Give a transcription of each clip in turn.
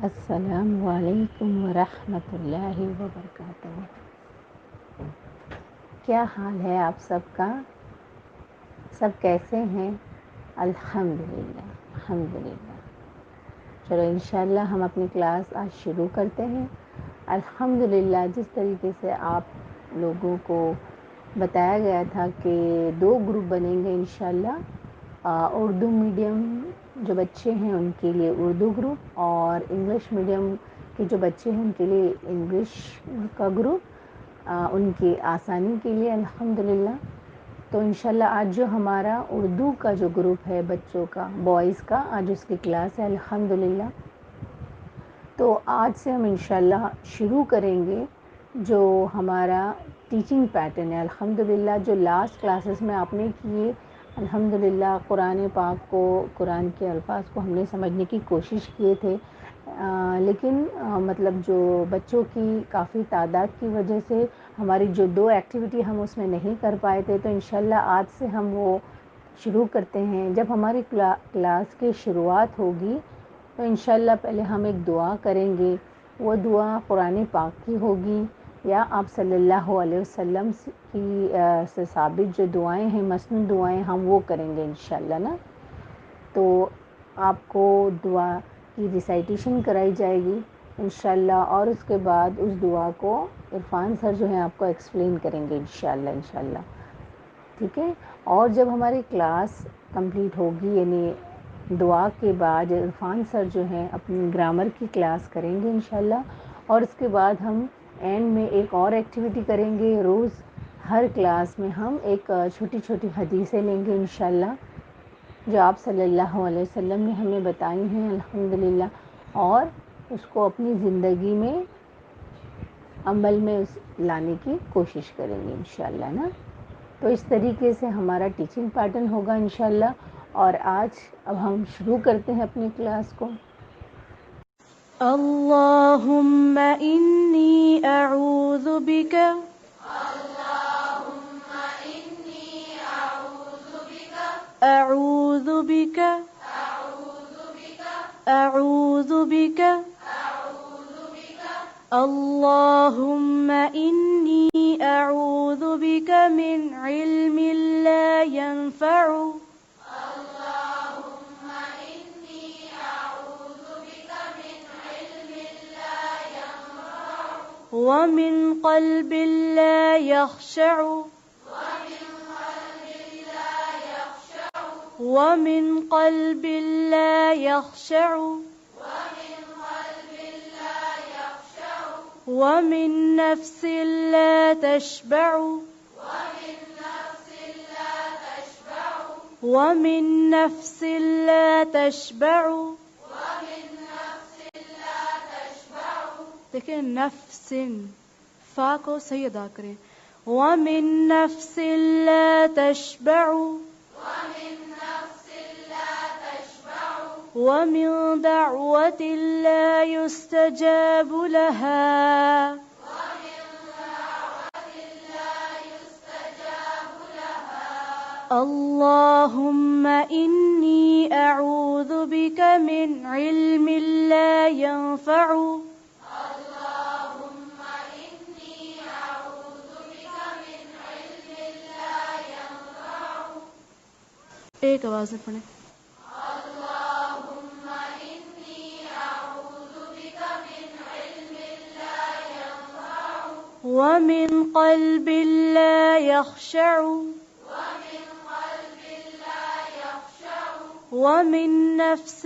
السلام علیکم ورحمۃ اللہ وبرکاتہ۔ کیا حال ہے آپ سب کا؟ سب کیسے ہیں؟ الحمدللہ۔ چلو انشاءاللہ ہم اپنی کلاس آج شروع کرتے ہیں۔ الحمدللہ جس طریقے سے آپ لوگوں کو بتایا گیا تھا کہ 2 گروپ بنیں گے انشاءاللہ، اردو میڈیم جو بچے ہیں ان کے لیے اردو گروپ، اور انگلش میڈیم کے جو بچے ہیں ان کے لیے انگلش کا گروپ، ان کی آسانی کے لیے الحمدللہ۔ تو انشاءاللہ آج جو ہمارا اردو کا جو گروپ ہے بچوں کا، بوائز کا، آج اس کی کلاس ہے الحمدللہ۔ تو آج سے ہم انشاءاللہ شروع کریں گے جو ہمارا ٹیچنگ پیٹرن ہے الحمدللہ، جو لاسٹ کلاسز میں آپ نے کیے الحمدللہ۔ قرآن پاک کو، قرآن کے الفاظ کو ہم نے سمجھنے کی کوشش کیے تھے، لیکن مطلب جو بچوں کی کافی تعداد کی وجہ سے ہماری جو 2 ایکٹیویٹی ہم اس میں نہیں کر پائے تھے، تو انشاءاللہ آج سے ہم وہ شروع کرتے ہیں۔ جب ہماری کلاس کی شروعات ہوگی تو انشاءاللہ پہلے ہم ایک دعا کریں گے، وہ دعا قرآن پاک کی ہوگی یا آپ صلی اللہ علیہ وسلم کی سے ثابت جو دعائیں ہیں، مسنون دعائیں، ہم وہ کریں گے انشاءاللہ نا۔ تو آپ کو دعا کی ریسائٹیشن کرائی جائے گی انشاءاللہ، اور اس کے بعد اس دعا کو عرفان سر جو ہیں آپ کو ایکسپلین کریں گے انشاءاللہ، ٹھیک ہے۔ اور جب ہماری کلاس کمپلیٹ ہوگی، یعنی دعا کے بعد عرفان سر جو ہیں اپنی گرامر کی کلاس کریں گے انشاءاللہ، اور اس کے بعد ہم اینڈ میں ایک اور ایکٹیویٹی کریں گے۔ روز ہر کلاس میں ہم ایک چھوٹی چھوٹی حدیثیں لیں گے انشاءاللہ، جو آپ صلی اللہ علیہ وسلم نے ہمیں بتائی ہیں الحمدللہ، اور اس کو اپنی زندگی میں عمل میں لانے کی کوشش کریں گے انشاءاللہ نا۔ تو اس طریقے سے ہمارا ٹیچنگ پیٹرن ہوگا انشاءاللہ۔ اور آج اب ہم شروع کرتے ہیں اپنی کلاس کو۔ اللہم انی اعوذ بک اعوذ بک اعوذ بک اللہم انی اعوذ بک من علم لا ينفع ومن قلب لا يخشع ومن قلب لا يخشع ومن نفس لا تشبع ومن نفس لا تشبع۔ دیکھیں نفس، فا کو صحیح ادا کریں۔ وَمِن نَفْسٍ لَا تَشْبَعُ وَمِن دَعْوَةٍ لَا يُسْتَجَابُ لَهَا اللهم إني أعوذ بك من علم لا ينفع ایک آواز میں پڑھیں۔ ومن قلب لا يخشع ومن نفس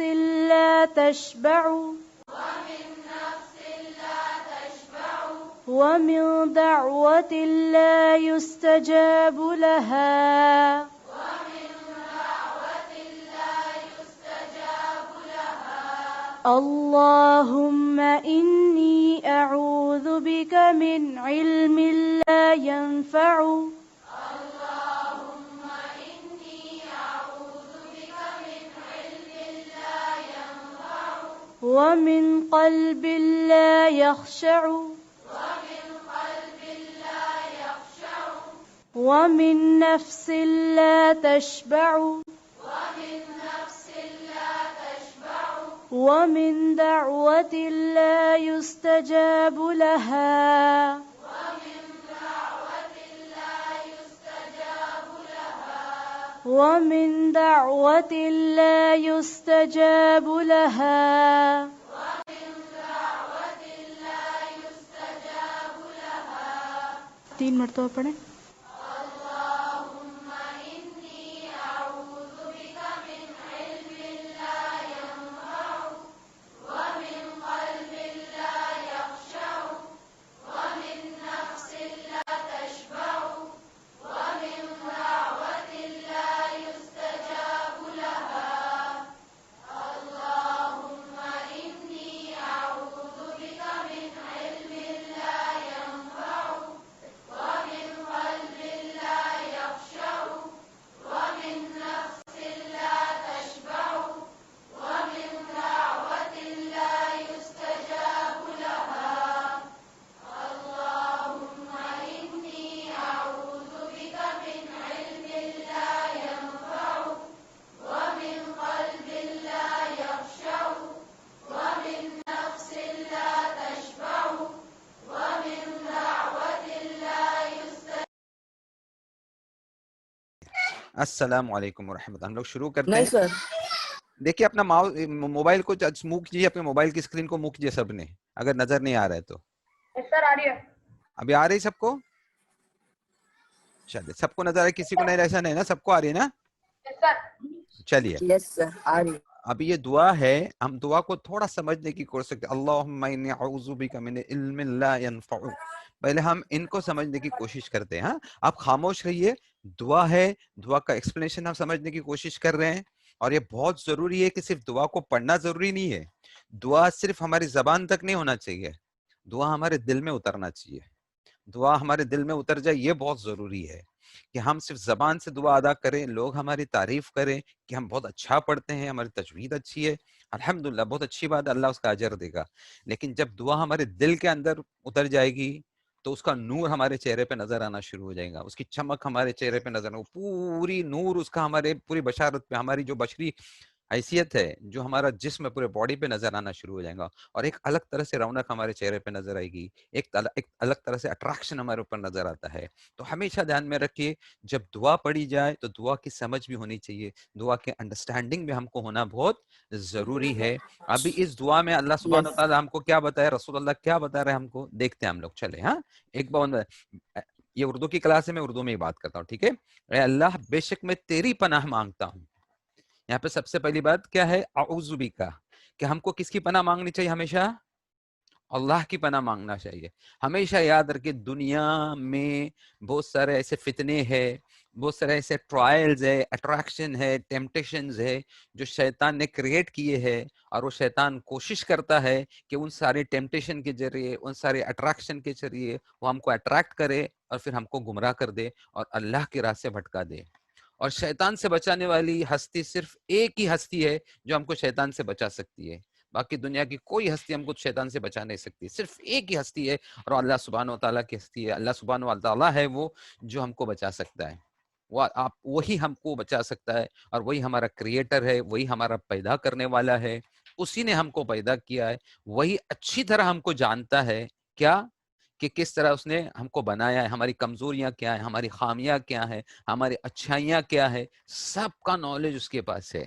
لا تشبع ومن دعوة لا يستجاب لها اللهم إني أعوذ بك من علم لا ينفع ومن قلب لا يخشع ومن نفس لا تشبع ومن دعوة لا يستجاب لها ومن دعوة لا يستجاب لها 3 مرتبہ پڑھیں. السلام علیکم ورحمۃ اللہ. ہم لوگ شروع کرتے ہیں. سر دیکھیے اپنا موبائل کو موو کیجیے, اپنے موبائل کی اسکرین کو موو کیجیے سب نے, اگر نظر نہیں آ رہا ہے تو. سر آ رہی ہے, ابھی آ رہی سب کو؟ چلیے سب کو نظر آ رہی, کسی کو نہیں, ایسا نہیں نا, سب کو آ رہی ہے نا؟ چلیے ابھی یہ دعا ہے, ہم دعا کو تھوڑا سمجھنے کی کوشش کرتے. اللہم انی اعوذ بک من علم لا ینفع. پہلے ہم ان کو سمجھنے کی کوشش کرتے ہیں. آپ خاموش رہیے, دعا ہے, دعا کا ایکسپلینیشن ہم سمجھنے کی کوشش کر رہے ہیں. اور یہ بہت ضروری ہے کہ صرف دعا کو پڑھنا ضروری نہیں ہے, دعا صرف ہماری زبان تک نہیں ہونا چاہیے, دعا ہمارے دل میں اترنا چاہیے. دعا ہمارے دل میں اتر جائے, یہ بہت ضروری ہے کہ ہم صرف زبان سے دعا ادا کریں, لوگ ہماری تعریف کریں کہ ہم بہت اچھا پڑھتے ہیں, ہماری تجوید اچھی ہے, الحمدللہ بہت اچھی بات ہے, اللہ اس کا اجر دے گا. لیکن جب دعا ہمارے دل کے اندر اتر جائے گی تو اس کا نور ہمارے چہرے پہ نظر آنا شروع ہو جائے گا, اس کی چمک ہمارے چہرے پہ نظر آنا, پوری نور اس کا ہمارے پوری بشارت پہ, ہماری جو بشری حیثیت ہے, جو ہمارا جسم ہے, پورے باڈی پہ نظر آنا شروع ہو جائے گا. اور ایک الگ طرح سے رونق ہمارے چہرے پہ نظر آئے گی, ایک الگ طرح سے اٹریکشن ہمارے اوپر نظر آتا ہے. تو ہمیشہ دھیان میں رکھیے, جب دعا پڑھی جائے تو دعا کی سمجھ بھی ہونی چاہیے, دعا کے انڈرسٹینڈنگ بھی ہم کو ہونا بہت ضروری ہے. ابھی اس دعا میں اللہ سبحانہ وتعالی ہم کو کیا بتایا, رسول اللہ کیا بتا رہے ہیں ہم کو, دیکھتے ہیں ہم لوگ. چلے ہاں ایک بار, یہ اردو کی کلاس ہے, میں اردو میں ہی بات کرتا ہوں, ٹھیک ہے. اے اللہ بے شک میں تیری پناہ مانگتا ہوں. یہاں پہ سب سے پہلی بات کیا ہے, اعوذ بک, کہ ہم کو کس کی پناہ مانگنی چاہیے, ہمیشہ اللہ کی پناہ مانگنا چاہیے. ہمیشہ یاد رکھے دنیا میں بہت سارے ایسے فتنے ہیں, بہت سارے ایسے ٹرائلز ہے, اٹریکشن ہے, ٹیمپٹیشنز ہے جو شیطان نے کریٹ کیے ہیں, اور وہ شیطان کوشش کرتا ہے کہ ان سارے ٹیمپٹیشن کے ذریعے, ان سارے اٹریکشن کے ذریعے وہ ہم کو اٹریکٹ کرے اور پھر ہم کو گمراہ کر دے اور اللہ کی راہ سے بھٹکا دے. اور شیطان سے بچانے والی ہستی صرف ایک ہی ہستی ہے جو ہم کو شیطان سے بچا سکتی ہے, باقی دنیا کی کوئی ہستی ہم کو شیطان سے بچا نہیں سکتی, صرف ایک ہی ہستی ہے, اور اللہ سبحانہ و تعالیٰ کی ہستی ہے. اللہ سبحانہ و تعالیٰ ہے وہ جو ہم کو بچا سکتا ہے, وہی ہم کو بچا سکتا ہے, اور وہی ہمارا کریٹر ہے, وہی ہمارا پیدا کرنے والا ہے, اسی نے ہم کو پیدا کیا ہے, وہی اچھی طرح ہم کو جانتا ہے کیا کہ کس طرح اس نے ہم کو بنایا ہے, ہماری کمزوریاں کیا ہیں, ہماری خامیاں کیا ہیں, ہماری اچھائیاں کیا ہے, سب کا نالج اس کے پاس ہے.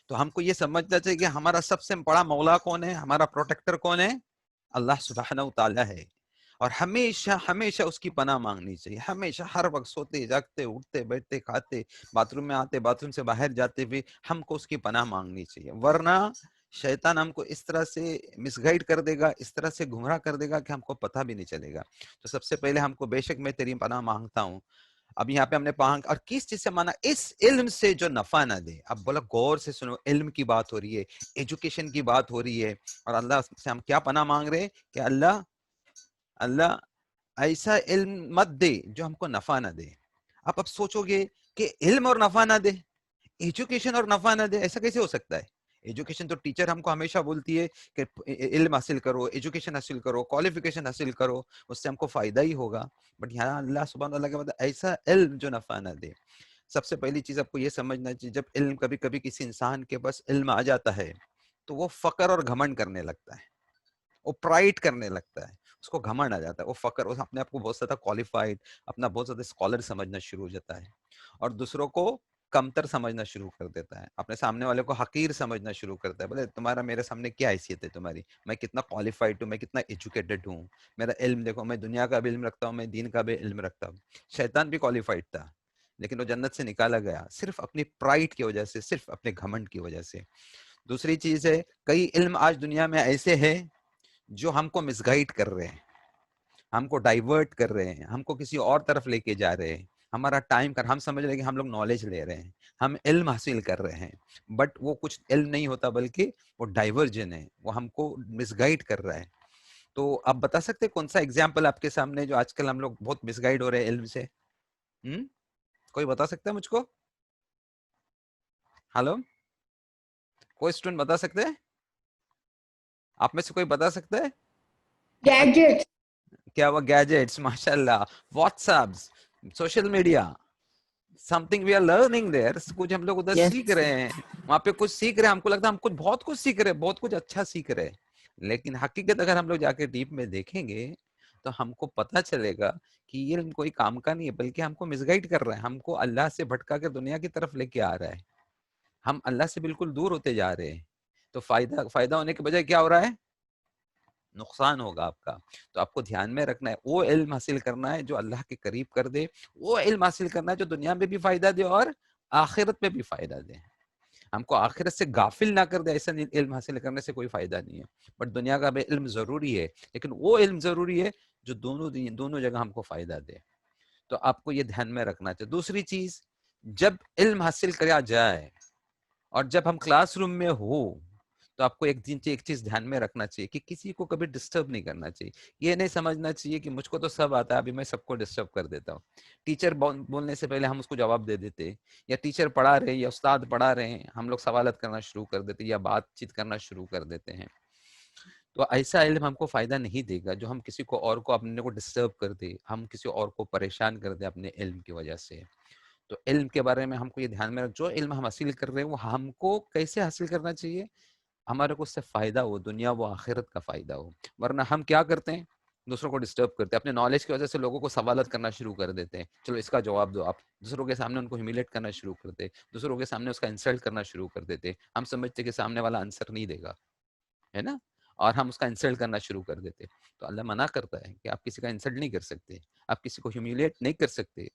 تو ہم کو یہ سمجھنا چاہیے کہ ہمارا سب سے بڑا مولا کون ہے, ہمارا پروٹیکٹر کون ہے, اللہ سبحانہ و تعالیٰ ہے. اور ہمیشہ ہمیشہ اس کی پناہ مانگنی چاہیے, ہمیشہ ہر وقت سوتے جاگتے, اٹھتے بیٹھتے, کھاتے, باتھ روم میں آتے, باتھ روم سے باہر جاتے ہوئے ہم کو اس کی پناہ مانگنی چاہیے. ورنہ شیطان ہم کو اس طرح سے مس گائیڈ کر دے گا, اس طرح سے گمراہ کر دے گا کہ ہم کو پتہ بھی نہیں چلے گا. تو سب سے پہلے ہم کو بے شک میں تیری پناہ مانگتا ہوں. اب یہاں پہ ہم نے پانگ, اور کس چیز سے مانا, اس علم سے جو نفع نہ دے. اب بولا غور سے سنو, علم کی بات ہو رہی ہے, ایجوکیشن کی بات ہو رہی ہے, اور اللہ سے ہم کیا پناہ مانگ رہے ہیں کہ اللہ ایسا علم مت دے جو ہم کو نفع نہ دے. اب سوچو گے کہ علم اور نفع نہ دے, ایجوکیشن اور نفع نہ دے, ایسا کیسے ہو سکتا ہے؟ ایجوکیشن تو ٹیچر ہم کو ہمیشہ بولتی ہے کہ علم حاصل کرو, ایجوکیشن حاصل کرو, کوالیفیکیشن حاصل کرو, اس سے ہم کو فائدہ ہی ہوگا. بٹ یہاں اللہ سبحانہ اللہ کے مطلب ایسا علم جو نفع نہ دے. سب سے پہلی چیز آپ کو یہ سمجھنا چاہیے, جب علم کبھی کبھی کسی انسان کے پاس علم آ جاتا ہے تو وہ فقر اور گھمنڈ کرنے لگتا ہے, وہ پرائڈ کرنے لگتا ہے, اس کو گھمنڈ آ جاتا ہے, وہ فقر, اس اپنے آپ کو بہت زیادہ کوالیفائڈ, اپنا بہت زیادہ اسکالر سمجھنا شروع ہو جاتا ہے, اور دوسروں کو کمتر سمجھنا شروع کر دیتا ہے, اپنے سامنے والے کو حقیر سمجھنا شروع کرتا ہے. بولے تمہارا میرے سامنے کیا حیثیت ہے تمہاری, میں کتنا کوالیفائڈ ہوں, میں کتنا ایجوکیٹڈ ہوں, میرا علم دیکھو, میں دنیا کا بھی علم رکھتا ہوں, میں دین کا بھی علم رکھتا ہوں. شیطان بھی کوالیفائڈ تھا, لیکن وہ جنت سے نکالا گیا صرف اپنی پرائڈ کی وجہ سے, صرف اپنے گھمنڈ کی وجہ سے. دوسری چیز ہے, کئی علم آج دنیا میں ایسے ہیں جو ہم کو مس گائڈ کر رہے ہیں, ہم کو ڈائیورٹ کر رہے ہیں, ہم کو کسی اور طرف لے کے جا رہے ہیں, ہمارا ٹائم کر, ہم سمجھ رہے ہیں کہ ہم لوگ نالج لے رہے ہیں, ہم علم حاصل کر رہے ہیں, بٹ وہ کچھ علم نہیں ہوتا, بلکہ وہ ڈائیورجن ہے, وہ ہم کو مس گائڈ کر رہا ہے. تو آپ بتا سکتے کون سا ایگزامپل آپ کے سامنے جو آج کل ہم لوگ بہت مس گائڈ ہو رہے ہیں علم سے؟ کوئی بتا سکتا ہے مجھ کو؟ ہلو, کوئی اسٹوڈنٹ بتا سکتے ہیں؟ آپ میں سے کوئی بتا سکتا ہے؟ گیجٹ. کیا وہ گیجٹس, ماشاء اللہ, WhatsApp, social media, something we are learning there, کچھ ہم لوگ ادھر سیکھ رہے ہیں, وہاں پہ کچھ سیکھ رہے ہیں, ہم کو لگتا ہے ہم کچھ بہت کچھ سیکھ رہے ہیں, بہت کچھ اچھا سیکھ رہے ہیں, لیکن حقیقت اگر ہم لوگ جا کے ڈیپ میں دیکھیں گے تو ہم کو پتہ چلے گا کہ یہ علم کوئی کام کا نہیں ہے, بلکہ ہم کو مس گائڈ کر رہا ہے, ہم کو اللہ سے بھٹکا کر دنیا کی طرف لے کے آ رہا ہے, ہم اللہ سے بالکل دور ہوتے جا رہے ہیں. تو فائدہ ہونے کے بجائے کیا ہو رہا ہے؟ نقصان ہوگا آپ کا. تو آپ کو دھیان میں رکھنا ہے, وہ علم حاصل کرنا ہے جو اللہ کے قریب کر دے, وہ علم حاصل کرنا ہے جو دنیا میں بھی فائدہ دے اور آخرت میں بھی فائدہ دے. ہم کو آخرت سے غافل نہ کر دے, ایسا علم حاصل کرنے سے کوئی فائدہ نہیں ہے. بٹ دنیا کا بھی علم ضروری ہے, لیکن وہ علم ضروری ہے جو دونوں جگہ ہم کو فائدہ دے. تو آپ کو یہ دھیان میں رکھنا چاہیے. دوسری چیز, جب علم حاصل کیا جائے اور جب ہم کلاس روم میں ہو تو آپ کو ایک چیز دھیان میں رکھنا چاہیے کہ کسی کو کبھی ڈسٹرب نہیں کرنا چاہیے. یہ نہیں سمجھنا چاہیے کہ مجھ کو تو سب آتا ہے, ابھی میں سب کو ڈسٹرب کر دیتا ہوں. ٹیچر بولنے سے پہلے ہم اس کو جواب دے دیتے, یا ٹیچر پڑھا رہے ہیں یا استاد پڑھا رہے ہیں, ہم لوگ سوالات کرنا شروع کر دیتے یا بات چیت کرنا شروع کر دیتے ہیں. تو ایسا علم ہم کو فائدہ نہیں دے گا جو ہم کسی کو اور کو اپنے کو ڈسٹرب کر دے, ہم کسی اور کو پریشان کر دیں اپنے علم کی وجہ سے. تو علم کے بارے میں ہم کو یہ دھیان میں جو علم ہم حاصل کر رہے ہیں وہ ہم کو کیسے حاصل کرنا چاہیے, ہمارے کو اس سے فائدہ ہو, دنیا و آخرت کا فائدہ ہو. ورنہ ہم کیا کرتے ہیں, دوسروں کو ڈسٹرب کرتے ہیں, اپنے نالج کی وجہ سے لوگوں کو سوالات کرنا شروع کر دیتے ہیں, چلو اس کا جواب دو آپ, دوسروں کے سامنے ان کو ہیومیلیٹ کرنا شروع کرتے, دوسروں کے سامنے اس کا انسلٹ کرنا شروع کر دیتے. ہم سمجھتے کہ سامنے والا آنسر نہیں دے گا, ہے نا, اور ہم اس کا انسلٹ کرنا شروع کر دیتے. تو اللہ منع کرتا ہے کہ آپ کسی کا انسلٹ نہیں کر سکتے, آپ کسی کو ہیومیلیٹ نہیں کر سکتے,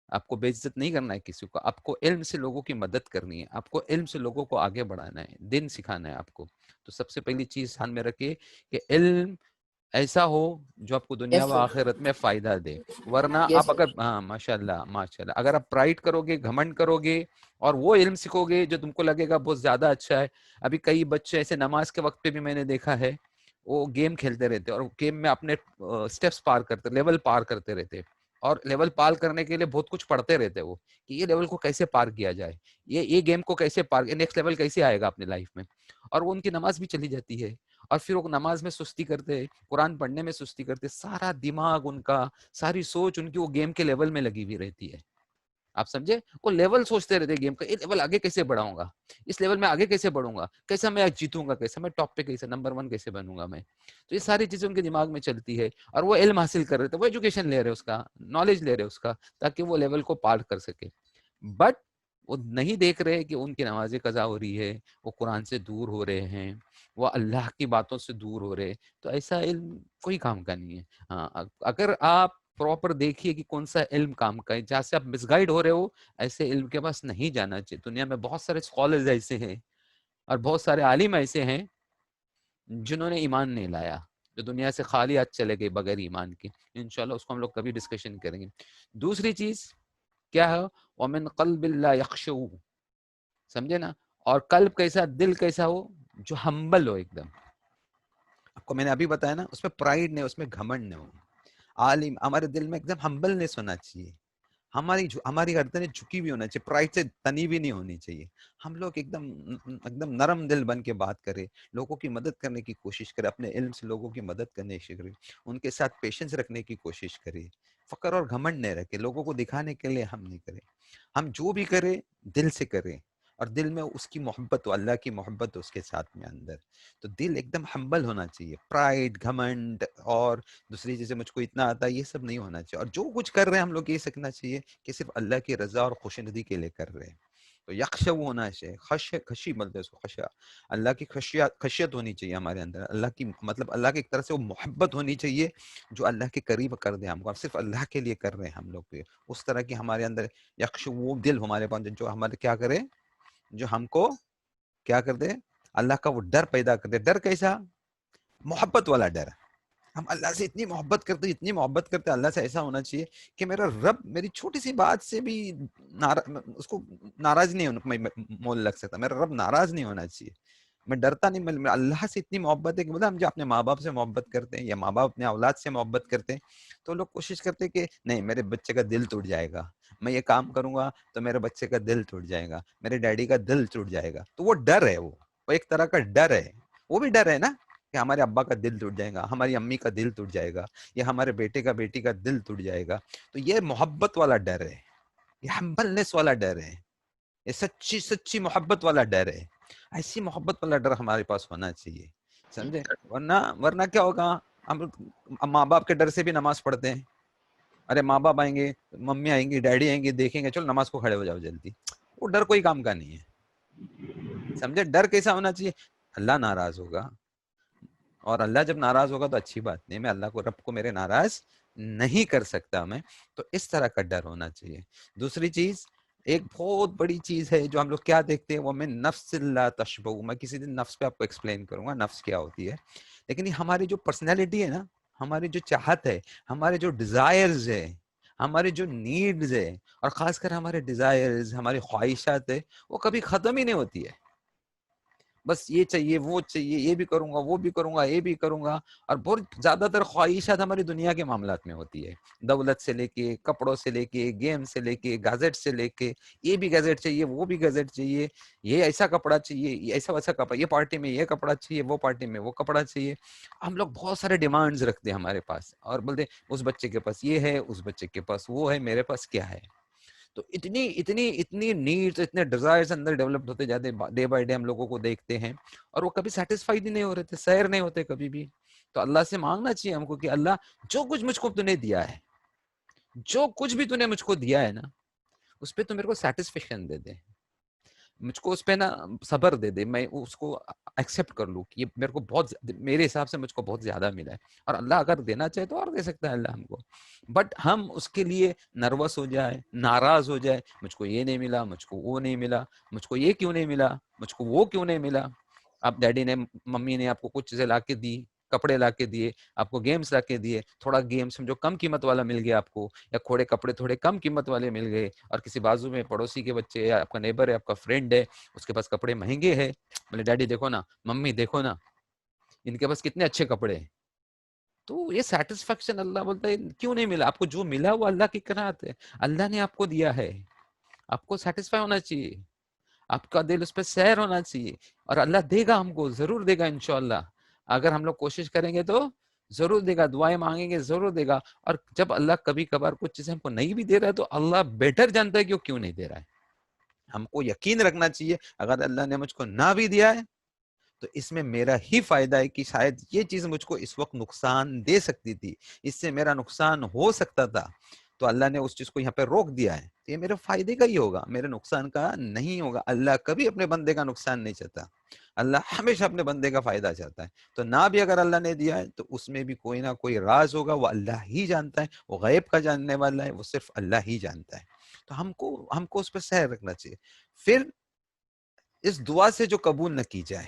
آپ کو بے عزت نہیں کرنا ہے کسی کو. آپ کو علم سے لوگوں کی مدد کرنی ہے, آپ کو علم سے لوگوں کو آگے بڑھانا ہے, دین سکھانا ہے آپ کو. تو سب سے پہلی چیز دھیان میں رکھے کہ علم ایسا ہو جو آپ کو دنیا و آخرت میں فائدہ دے. ورنہ آپ اگر ماشاء اللہ ماشاء اللہ, اگر آپ پرائڈ کرو گے, گھمنڈ کرو گے اور وہ علم سیکھو گے جو تم کو لگے گا بہت زیادہ اچھا ہے. ابھی کئی بچے ایسے نماز کے وقت پہ بھی میں نے دیکھا ہے, وہ گیم کھیلتے رہتے اور گیم میں اپنے اسٹیپس پار کرتے, لیول پار کرتے رہتے, اور لیول پار کرنے کے لیے بہت کچھ پڑھتے رہتے وہ, کہ یہ لیول کو کیسے پار کیا جائے, یہ گیم کو کیسے پار, نیکسٹ لیول کیسے آئے گا اپنے لائف میں. اور وہ ان کی نماز بھی چلی جاتی ہے, اور پھر وہ نماز میں سستی کرتے, قرآن پڑھنے میں سستی کرتے, سارا دماغ ان کا, ساری سوچ ان کی وہ گیم کے لیول میں لگی ہوئی رہتی ہے. آپ سمجھے, وہ لیول سوچتے رہتے گیم کا, یہ لیول آگے کیسے بڑھاؤں گا, اس لیول میں آگے کیسے بڑھوں گا, کیسا میں جیتوں گا, کیسا میں ٹاپ پہ, کیسے نمبر 1 کیسے بنوں گا میں. تو یہ ساری چیزیں ان کے دماغ میں چلتی ہے, اور وہ علم حاصل کر رہے تھے, وہ ایجوکیشن لے رہے اس کا, نالج لے رہے اس کا, تاکہ وہ لیول کو پار کر سکے. بٹ وہ نہیں دیکھ رہے کہ ان کی نمازیں قضا ہو رہی ہے, وہ قرآن سے دور ہو رہے ہیں, وہ اللہ کی باتوں سے دور ہو رہے. تو ایسا علم کوئی کام کا نہیں ہے. ہاں, اگر آپ پراپر دیکھیے کہ کون سا علم کام کا ہے, جہاں سے آپ مس گائڈ ہو رہے ہو, ایسے علم کے پاس نہیں جانا چاہیے. دنیا میں بہت سارے اسکالرز ایسے ہیں اور بہت سارے عالم ایسے ہیں جنہوں نے ایمان نہیں لایا, جو دنیا سے خالی ہاتھ چلے گئے بغیر ایمان کے. انشاءاللہ اس کو ہم لوگ کبھی ڈسکشن کریں گے. دوسری چیز کیا ہے, وَمِن قَلْبِ اللَّهِ يَخْشَوْ, سمجھے نا, اور قلب کیسا, دل کیسا ہو, جو ہمبل ہو ایک دم. آپ کو میں نے ابھی بتایا نا, اس میں پرائڈ نہیں, اس میں گھمنڈ نہیں ہو. عالم, ہمارے دل میں ایک دم ہمبلنس ہونا چاہیے, ہماری گردنیں جھکی ہوئی ہونا چاہیے, پرائڈ سے تنی بھی نہیں ہونی چاہیے. ہم لوگ ایک دم نرم دل بن کے بات کریں, لوگوں کی مدد کرنے کی کوشش کریں, اپنے علم سے لوگوں کی مدد کرنے کی کریں, ان کے ساتھ پیشنس رکھنے کی کوشش کریں. فقر اور گھمنڈ نہیں رکھے, لوگوں کو دکھانے کے لیے ہم نہیں کریں. ہم جو بھی کریں دل سے کریں, اور دل میں اس کی محبت ہو، اللہ کی محبت ہو اس کے ساتھ میں اندر. تو دل ایک دم ہمبل ہونا چاہیے. پرائڈ، گھمنڈ اور دوسری چیزیں مجھ کو اتنا آتا ہے، یہ سب نہیں ہونا چاہیے. اور جو کچھ کر رہے ہیں ہم لوگ یہ سیکھنا چاہیے کہ صرف اللہ کی رضا اور خوشندی کے لیے کر رہے ہیں. تو یکشا ہونا چاہیے، خشی بولتے ہیں اس کو، خشیہ. اللہ کی خشیت ہونی چاہیے ہمارے اندر. اللہ کی مطلب اللہ کی ایک طرح سے وہ محبت ہونی چاہیے جو اللہ کے قریب کر دے ہم کو. صرف اللہ کے لیے کر رہے ہیں ہم لوگ. اس طرح کی ہمارے اندر یکش وہ دل ہمارے پاس جو ہمارے کیا کرے، جو ہم کو کیا کر دے، اللہ کا وہ ڈر پیدا کر دے. ڈر کیسا؟ محبت والا ڈر. ہم اللہ سے اتنی محبت کرتے، اتنی محبت کرتے، اللہ سے ایسا ہونا چاہیے کہ میرا رب میری چھوٹی سی بات سے بھی اس کو ناراض نہیں مول لگ سکتا. میرا رب ناراض نہیں ہونا چاہیے. میں ڈرتا نہیں. میں اللہ سے اتنی محبت ہے کہ ہم جو اپنے ماں باپ سے محبت کرتے ہیں یا ماں باپ اپنے اولاد سے محبت کرتے ہیں تو لوگ کوشش کرتے ہیں کہ نہیں میرے بچے کا دل ٹوٹ جائے گا، میں یہ کام کروں گا تو میرے بچے کا دل ٹوٹ جائے گا، میرے ڈیڈی کا دل ٹوٹ جائے گا. تو وہ ڈر ہے، وہ ایک طرح کا ڈر ہے. وہ بھی ڈر ہے نا کہ ہمارے ابا کا دل ٹوٹ جائے گا، ہماری امی کا دل ٹوٹ جائے گا، یا ہمارے بیٹی کا دل ٹوٹ جائے گا. تو یہ محبت والا ڈر ہے، یہ ہمبلنس والا ڈر ہے، یہ سچی محبت والا ڈر ہے. ایسی محبت والا ڈر ہمارے پاس ہونا چاہیے، سمجھے؟ ورنہ کیا ہوگا، ہم ماں باپ کے ڈر سے بھی نماز پڑھتے ہیں. ارے ماں باپ آئیں گے، ممی آئیں گی، ڈیڈی آئیں گے، دیکھیں گے، چلو نماز کو کھڑے ہو جاؤ جلدی. وہ ڈر کوئی کام کا نہیں ہے، سمجھے؟ ڈر کیسا ہونا چاہیے؟ اللہ ناراض ہوگا، اور اللہ جب ناراض ہوگا تو اچھی بات نہیں. میں اللہ کو، رب کو میرے ناراض نہیں کر سکتا میں. تو اس طرح کا ڈر ہونا چاہیے. دوسری چیز، ایک بہت بڑی چیز ہے جو ہم لوگ کیا دیکھتے ہیں، وہ میں نفس لا تشبہ. میں کسی دن نفس پہ آپ کو ایکسپلین کروں گا نفس کیا ہوتی ہے. لیکن یہ ہماری جو پرسنالٹی ہے نا، ہماری جو چاہت ہے، ہمارے جو ڈیزائرز ہے، ہمارے جو نیڈز ہے، اور خاص کر ہمارے ڈیزائرز، ہماری خواہشات ہے، وہ کبھی ختم ہی نہیں ہوتی ہے. بس یہ چاہیے، وہ چاہیے، یہ بھی کروں گا، وہ بھی کروں گا، یہ بھی کروں گا. اور بہت زیادہ تر خواہشات ہماری دنیا کے معاملات میں ہوتی ہے، دولت سے لے کے، کپڑوں سے لے کے، گیم سے لے کے، گیجٹ سے لے کے. یہ بھی گیجٹ چاہیے، وہ بھی گیجٹ چاہیے، یہ ایسا کپڑا چاہیے، یہ ایسا ویسا کپڑا، یہ پارٹی میں یہ کپڑا چاہیے، وہ پارٹی میں وہ کپڑا چاہیے. ہم لوگ بہت سارے ڈیمانڈز رکھتے ہیں ہمارے پاس، اور بولتے اس بچے کے پاس یہ ہے، اس بچے کے پاس وہ ہے، میرے پاس کیا ہے. تو اتنی نیڈس، اتنے ڈیزائرز اندر ڈیولپڈ ہوتے جاتے ڈے بائی ڈے. ہم لوگوں کو دیکھتے ہیں اور وہ کبھی سیٹسفائیڈ نہیں ہو رہے تھے، سیر نہیں ہوتے کبھی بھی. تو اللہ سے مانگنا چاہیے ہم کو کہ اللہ جو کچھ مجھ کو تو نے دیا ہے، جو کچھ بھی تو نے مجھ کو دیا ہے نا، اس پہ تو میرے کو سیٹسفیکشن دے دے، مجھ کو اس پہ نا صبر دے دے، میں اس کو ایکسیپٹ کر لوں کہ یہ میرے کو بہت، میرے حساب سے مجھ کو بہت زیادہ ملا ہے. اور اللہ اگر دینا چاہے تو اور دے سکتا ہے اللہ ہم کو. بٹ ہم اس کے لیے نروس ہو جائے، ناراض ہو جائے، مجھ کو یہ نہیں ملا، مجھ کو وہ نہیں ملا، مجھ کو یہ کیوں نہیں ملا، مجھ کو وہ کیوں نہیں ملا. آپ ڈیڈی نے، ممی نے آپ کو کچھ چیزیں لا کے دی، کپڑے لا کے دیے، آپ کو گیمس لا کے دیے، تھوڑا گیم سمجھو کم قیمت والا مل گیا آپ کو، یا تھوڑے کپڑے تھوڑے کم قیمت والے مل گئے. اور کسی بازو میں پڑوسی کے بچے، یا آپ کا نیبر ہے، آپ کا فرینڈ ہے، اس کے پاس کپڑے مہنگے ہیں، بولے ڈیڈی دیکھو نا، ممی دیکھو نا، ان کے پاس کتنے اچھے کپڑے ہیں. تو یہ سیٹسفیکشن اللہ بولتا ہے کیوں نہیں ملا آپ کو؟ جو ملا وہ اللہ کی قناعت ہے، اللہ نے آپ کو دیا ہے، آپ کو سیٹسفائی ہونا چاہیے، آپ کا دل اس پہ سیر ہونا چاہیے. اور اللہ دے گا ہم کو، ضرور دے گا انشاءاللہ. اگر ہم لوگ کوشش کریں گے تو ضرور دے گا، دعائیں مانگیں گے ضرور دے گا. اور جب اللہ کبھی کبھار کچھ چیزیں ہم کو نہیں بھی دے رہا ہے تو اللہ بیٹر جانتا ہے کہ وہ کیوں نہیں دے رہا ہے. ہم کو یقین رکھنا چاہیے اگر اللہ نے مجھ کو نہ بھی دیا ہے تو اس میں میرا ہی فائدہ ہے، کہ شاید یہ چیز مجھ کو اس وقت نقصان دے سکتی تھی، اس سے میرا نقصان ہو سکتا تھا، تو اللہ نے اس چیز کو یہاں پہ روک دیا ہے. یہ میرے فائدے کا ہی ہوگا، میرے نقصان کا نہیں ہوگا. اللہ کبھی اپنے بندے کا نقصان نہیں چاہتا، اللہ ہمیشہ اپنے بندے کا فائدہ چاہتا ہے. تو نہ بھی اگر اللہ نے دیا ہے تو اس میں بھی کوئی نہ کوئی راز ہوگا، وہ اللہ ہی جانتا ہے، وہ غیب کا جاننے والا ہے، وہ صرف اللہ ہی جانتا ہے. تو ہم کو اس پہ سیر رکھنا چاہیے. پھر اس دعا سے جو قبول نہ کی جائے،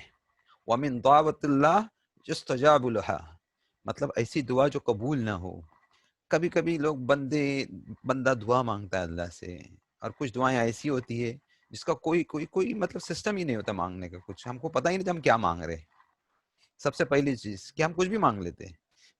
وَمِن دعوت اللہ يُسْتَجَابُ لَهَا، مطلب ایسی دعا جو قبول نہ ہو. کبھی کبھی لوگ بندہ دعا مانگتا ہے اللہ سے، اور کچھ دعائیں ایسی ہوتی ہے جس کا کوئی مطلب سسٹم ہی نہیں ہوتا مانگنے کا. کچھ ہم کو پتہ ہی نہیں ہم کیا مانگ رہے. سب سے پہلی چیز کہ ہم کچھ بھی مانگ لیتے ہیں.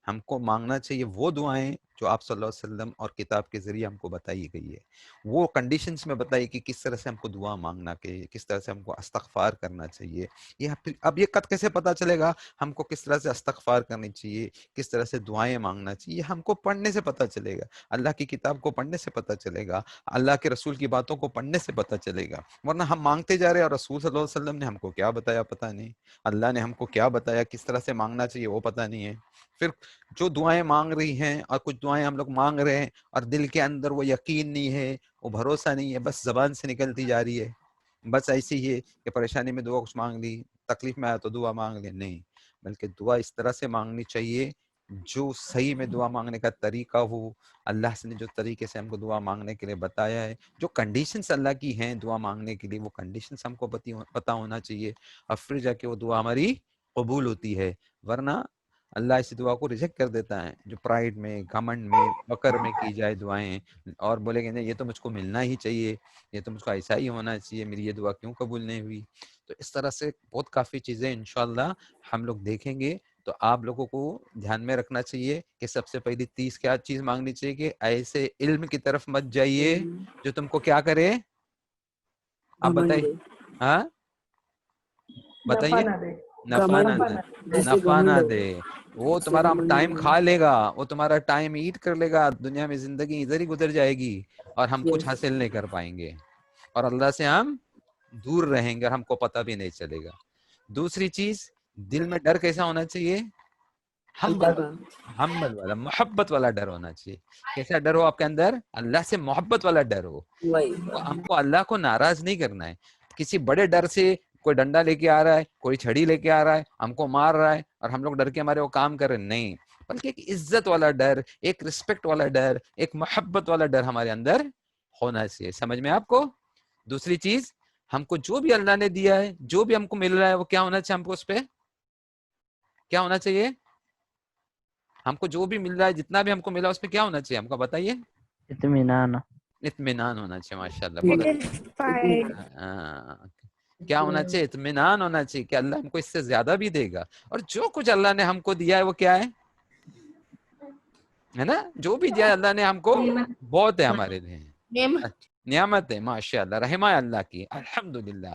ہم کو مانگنا چاہیے وہ دعائیں جو آپ صلی اللہ علیہ وسلم اور کتاب کے ذریعے ہم کو بتائی گئی ہے. وہ کنڈیشنز میں بتائی کہ کس طرح سے ہم کو دعا مانگنا چاہیے, کس طرح سے ہم کو استغفار کرنا چاہیے. یہ اب یہ کت کیسے پتہ چلے گا ہم کو کس طرح سے استغفار کرنی چاہیے, کس طرح سے دعائیں مانگنا چاہیے؟ ہم کو پڑھنے سے پتہ چلے گا, اللہ کی کتاب کو پڑھنے سے پتہ چلے گا, اللہ کے رسول کی باتوں کو پڑھنے سے پتہ چلے گا. ورنہ ہم مانگتے جا رہے ہیں اور رسول صلی اللہ علیہ وسلم نے ہم کو کیا بتایا پتہ نہیں, اللہ نے ہم کو کیا بتایا کس طرح سے مانگنا چاہیے وہ پتہ نہیں ہے. پھر جو دعائیں مانگ رہی ہیں اور کچھ دعائیں ہم لوگ مانگ رہے ہیں اور دل کے اندر وہ یقین نہیں ہے, وہ بھروسہ نہیں ہے, بس زبان سے نکلتی جا رہی ہے, بس ایسی ہی ہے کہ پریشانی میں دعا کچھ مانگ لی, تکلیف میں آیا تو دعا مانگ لی. نہیں, بلکہ دعا اس طرح سے مانگنی چاہیے جو صحیح میں دعا مانگنے کا طریقہ ہو. اللہ سے نے جو طریقے سے ہم کو دعا مانگنے کے لیے بتایا ہے, جو کنڈیشنز اللہ کی ہیں دعا مانگنے کے لیے, وہ کنڈیشنز ہم کو پتہ ہونا چاہیے, اور پھر جا کے وہ دعا ہماری قبول ہوتی ہے. ورنہ اللہ اس دعا کو ریجیکٹ کر دیتا ہے جو پرائیڈ میں, گھمنڈ میں, فقر میں کی جائے دعائیں, اور بولے کہ نہیں یہ تو مجھ کو ملنا ہی چاہیے, یہ تو مجھ کو ایسا ہی ہونا چاہیے, میری یہ دعا کیوں قبول نہیں ہوئی. تو اس طرح سے بہت کافی چیزیں انشاءاللہ ہم لوگ دیکھیں گے. تو آپ لوگوں کو دھیان میں رکھنا چاہیے کہ سب سے پہلی 30 کیا چیز مانگنی چاہیے کہ ایسے علم کی طرف مت جائیے جو تم کو کیا کرے. آپ بتائیے, ہاں بتائیے. نفع نہ دے, نفع نہ دے, وہ تمہارا ٹائم کھا لے گا, وہ تمہارا ٹائم ایٹ کر لے گا, دنیا میں زندگی ادھر ہی گزر جائے گی اور ہم کچھ حاصل نہیں کر پائیں گے, اور اللہ سے ہم دور رہیں گے اور ہم کو پتہ بھی نہیں چلے گا. دوسری چیز, دل میں ڈر کیسا ہونا چاہیے؟ حمل والا, محبت والا ڈر ہونا چاہیے. کیسا ڈر ہو آپ کے اندر؟ اللہ سے محبت والا ڈر ہو. ہم کو اللہ کو ناراض نہیں کرنا ہے. کسی بڑے ڈر سے کوئی ڈنڈا لے کے آ رہا ہے, کوئی چھڑی لے کے آ رہا ہے, ہم کو مار رہا ہے اور ہم لوگ ڈر کے ہمارے وہ کام کر رہے, نہیں, بلکہ ایک عزت والا ڈر, ایک رسپیکٹ والا ڈر, ایک محبت والا ڈر ہمارے اندر ہونا چاہیے. سمجھ میں آپ کو؟ دوسری چیز, ہم کو جو بھی اللہ نے دیا ہے, جو بھی ہم کو مل رہا ہے, وہ کیا ہونا چاہیے؟ ہم کو اس پہ کیا ہونا چاہیے؟ ہم کو جو بھی مل رہا ہے, جتنا بھی ہم کو ملا, اس پہ کیا ہونا چاہیے ہم کو بتائیے؟ اطمینان. اطمینان ہونا چاہیے. ماشاء اللہ. کیا ہونا چاہیے؟ اطمینان ہونا چاہیے کہ اللہ ہم کو اس سے زیادہ بھی دے گا, اور جو کچھ اللہ نے ہم کو دیا ہے وہ کیا ہے نا, جو بھی دیا اللہ نے ہم کو بہت ہے ہمارے لیے, نعمت ہے. ماشاء اللہ, رحمہ اللہ کی, الحمدللہ.